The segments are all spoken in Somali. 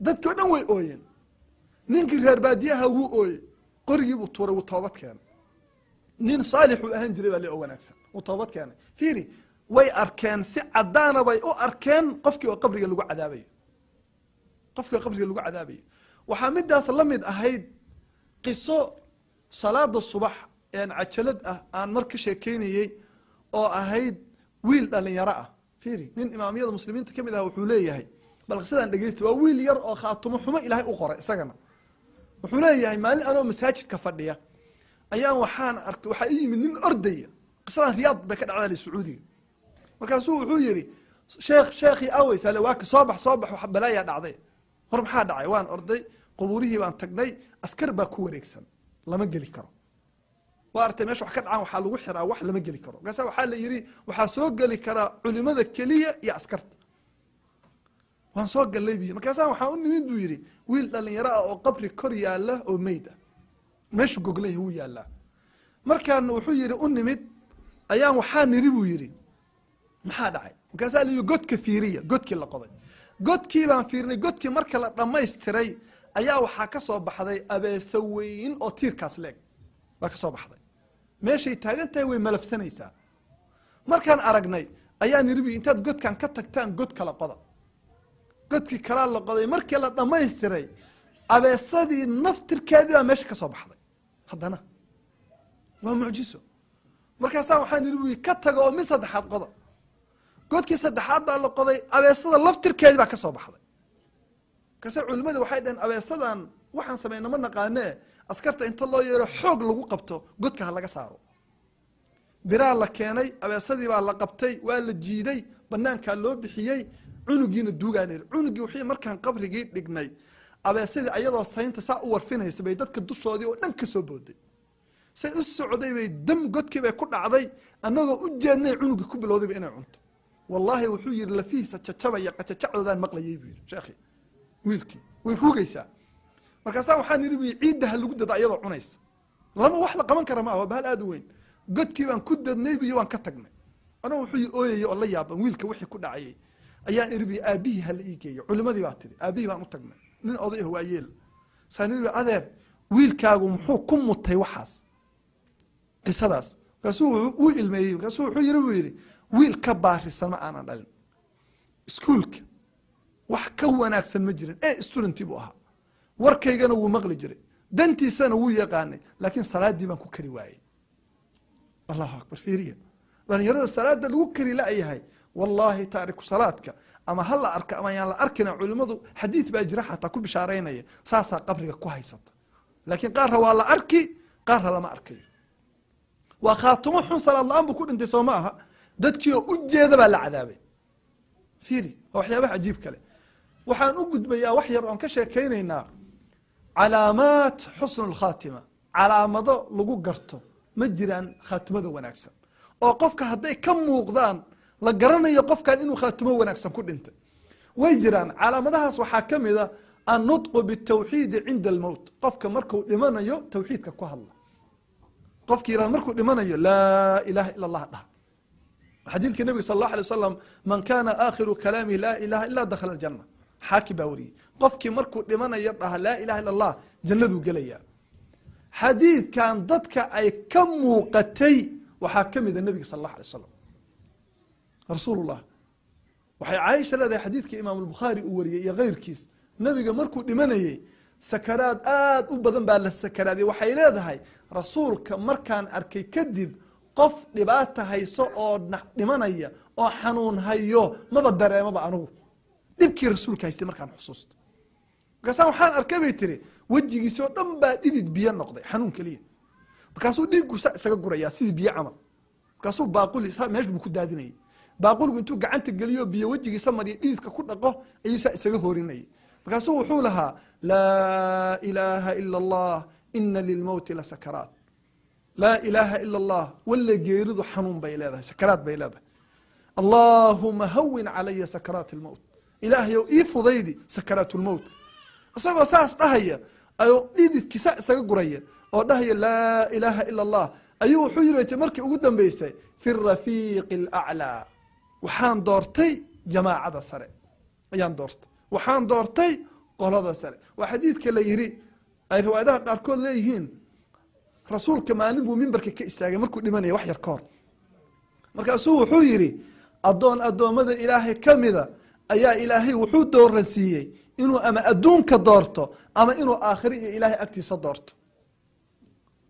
dadkii oo dhan way ooyeen ninkii reer baadiyaha wuu ooyey qorigii buu tuuray wuu toobad keenay nin saalix uu ahaan jiray baa le oo wanaagsan wuu toobad keenay fiiri way arkeen si caddaana bay u arkeen qofkii oo qabriga lagu cadaabayo qofkii oo qabriga lagu cadaabayo waxaa midaas la mid ahayd qiso salaada subax een cajalad ah aan mar ka sheekeynayey oo ahayd wiil dhalinyaro ah fiiri nin imaamiyada muslimiinta ka mid ah wuxuu leeyahay bal qisadan dhegeysta waa wiil yar oo khaatumo xumo ilaahay u qoray isagana wuxuu leeyahay maalin anoo masaajidka fadhiya ayaan waxaa ii yimid nin ordaya qisadan riyaad bay ka dhacdaa sacuudiga markaasuu wuxuu yidhi sheekhii aweys ale waa ka soo bax wax balaayaa dhacday hor maxaa dhacay waan orday qubuurihii baan tagnay askar baa ku wareegsan lama geli karo waa artay meesha wax ka dhacaan waxaa lagu xiraa wax lama geli karo markaasa waxaa la yidhi waxaa soo geli karaa culimada keliya iyo askarta waan soo gallay biyo markaasaa waxaa u nimid buu yidhi wiil dhalinyaro ah oo qabri kor yaalla oo meyd ah meeshu goglahi wuu yaallaa markaan wuxuu yidhi u nimid ayaan waxaa niri buu yidhi maxaa dhacay markaasaa la yidhi godka fiiriya godkii la qoday godkii baan fiirnay godkii marka la dhammaystiray ayaa waxaa ka soo baxday abeesa weyn oo tiirkaas leeg waa ka soo baxday meeshay taagan tahay way malafsanaysaa markaan aragnay ayaa niribi intaad godkan ka tagtaan god kala qoda godkii kalaa la qoday markii la dhammaystiray abeesadii naftirkeedii baa meesha ka soo baxday haddana waa mucjiso markaasaa waxaa niribi ka taga oo mid saddexaad qoda godkii saddexaad baa la qoday abeesada laftirkeedii baa ka soo baxday markaase culimmada waxay dhaheen abeesadan waxaan samayna ma naqaanee askarta inta loo yeero xoog lagu qabto godka ha laga saaro biraa la keenay abeesadii baa la qabtay waa la jiiday banaankaa loo bixiyey cunugiina duugaan iri cunugii wixii markaan qabrigii dhignay abeesadii ayadoo saynta saa u warfinaysa bay dadka dushoodii oo dhan ka soo booday say u socday bay dam godkii bay ku dhacday annagoo u jeednay cunugii ku bilowdayba inay cunto wallaahi wuxuu yidhi lafihiisa jajabaya qajajacdoodaan maqlayay buu yidhi sheekhi wiilkii way ruugaysaa markaasaa waxaan yidhi bu ciidda ha lagu dada iyadoo cunaysa lama wax la qaban kara ma aha bahal aad u weyn godkii baan ku dadnay biyo waan ka tagnay anoo wuxuu ooyayay oo la yaaban wiilka wixii ku dhacayay ayaan iri bi aabihii hala ii geeyo culimadii baa tiri aabihii baan u tagnay nin oday ah waa yeel saan iri adeer wiilkaagu muxuu ku mutay waxaas qisadaas markaasuu wuu ilmeeyey markaasuu wuxuu yiri buu yidhi wiil ka baarisan ma aanan dhalin iskuulka wax ka wanaagsan ma jirin studentii buu ahaa warkaygana wuu maqli jiray dantiisana wuu yaqaanay laakiin salaadii baan ku kari waayey allahu akbar fiiriya dhalinyarada salaada lagu kari la-yahay wallaahi taariku salaadka ama ha la arka ama yaan la arkina culimmadu xadiid baa jira xataa ku bishaaraynaya saasaa qabriga ku haysata laakiin qaarra waa la arki qaarra lama arkayo waa khaatumo xun salaad la-aan buu ku dhintay soo ma aha dadkii oo u jeeda baa la cadaabay fiiri waa waxyaabaha cajiib kale waxaan u gudbayaa wax yar oon ka sheekaynaynaa calaamaat xusnu lkhaatima calaamado lagu garto ma jiraan khaatimada wanaagsan oo qofka hadday ka muuqdaan la garanayo qofkan inuu khaatimo wanaagsan ku dhintay way jiraan calaamadahaas waxaa ka mid a annutqu bitawxiidi cinda almowt qofka markuu dhimanayo tawxiidka ku hadla qofki yirahdo markuu dhimanayo laa ilaha ila allah dhaha xadiidka nabiga sal allahu alay wasalam man kana aakhiru kalaamihi laa ilaha illa dakhala aljanna xaakim baa wariyey qofkii markuu dhimanayo dhaha laa ilaha illa allah jannaduu gelayaa xadiidkan dadka ay ka muuqatay waxaa ka mida nabiga sal allahu alay wasalam rasuulullah waxay caaisha leedahay xadiidka imaam albukhaari uu wariyey iyo keyrkiis nabiga markuu dhimanayey sakaraad aad u badan baa la sakaraadiyey waxay leedahay rasuulka markaan arkay kadib qof dhibaata hayso oo dhimanaya oo xanuun hayo maba dareemaba anugu dhibkii rasuulka haystay markaan xusuusto markaasaa waxaan arkay bay tiri wejigiisi oo dhan baa dhidid biyo noqday xanuun keliya markaasuu dhiiggu saa isaga gurayaa sidii biyo camal markaasuu baaquli meesha buu ku daadinayay baaquligu intuu gacanta geliyo biyo wejigiisa mariya dhididka ku dhaqo ayuu saa isaga hoorinayay markaasuu wuxuu lahaa laa ilaaha ila allah ina lilmowti lasakaraat laa ilaaha ila allah walla geeridu xanuun bay leedahay sakaraad bay leedahay allaahuma hawin calaya sakaraat almowt ilaahayow ii fudaydi sakaraat lmowt isagoo saas dhahaya ayuu dhididkii saa isaga guraya oo dhahaya laa ilaaha ila allah ayuu wuxuu yiri markii ugu dambeysay fi rafiiqi alaclaa waxaan doortay jamaacada sare ayaan doortay waxaan doortay qolada sare waa xadiidka la yiri ay riwaayadaha qaarkood leeyihiin rasuulka maalin buu mimbarka ka istaagay markuu dhimanaya wax yar ka hor markaasuu wuxuu yidhi addoommada ilaahay ka mida ayaa ilaahay wuxuu dooransiiyey inuu ama adduunka doorto ama inuu aakhire iyo ilaahay agtiisa doorto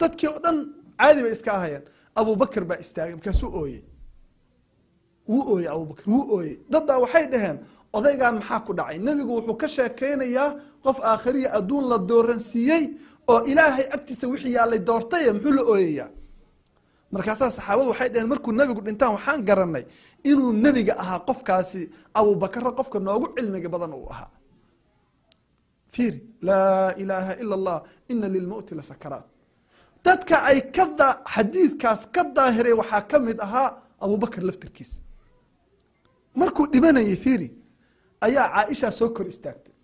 dadkii oo dhan caadi bay iska ahayeen abubakr baa istaagay markaasuu ooyey wuu ooyey abubakr wuu ooyey daddaa waxay dhaheen odaygan maxaa ku dhacay nebigu wuxuu ka sheekaynayaa qof aakhiriya adduun la dooransiiyey oo ilaahay agtiisa wixii yaalay doortaye muxuu la ooyayaa markaasaa saxaabadu waxay dhaheen markuu nebigu dhintaan waxaan garanay inuu nebiga ahaa qofkaasi abubakra qofka noogu cilmiga badan uu ahaa fiiri laa ilaaha ila allah ina lilmowti lasakaraat dadka ay xadiidkaas ka daahiray waxaa ka mid ahaa abubakr laftirkiisa markuu dhimanayay fiiri ayaa caaisha soo kor istaagtay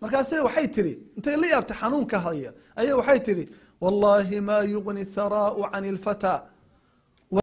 markaase waxay tiri intay la yaabtay xanuunka haya ayaa waxay tiri wallahi ma yugni tharaau can ilfataa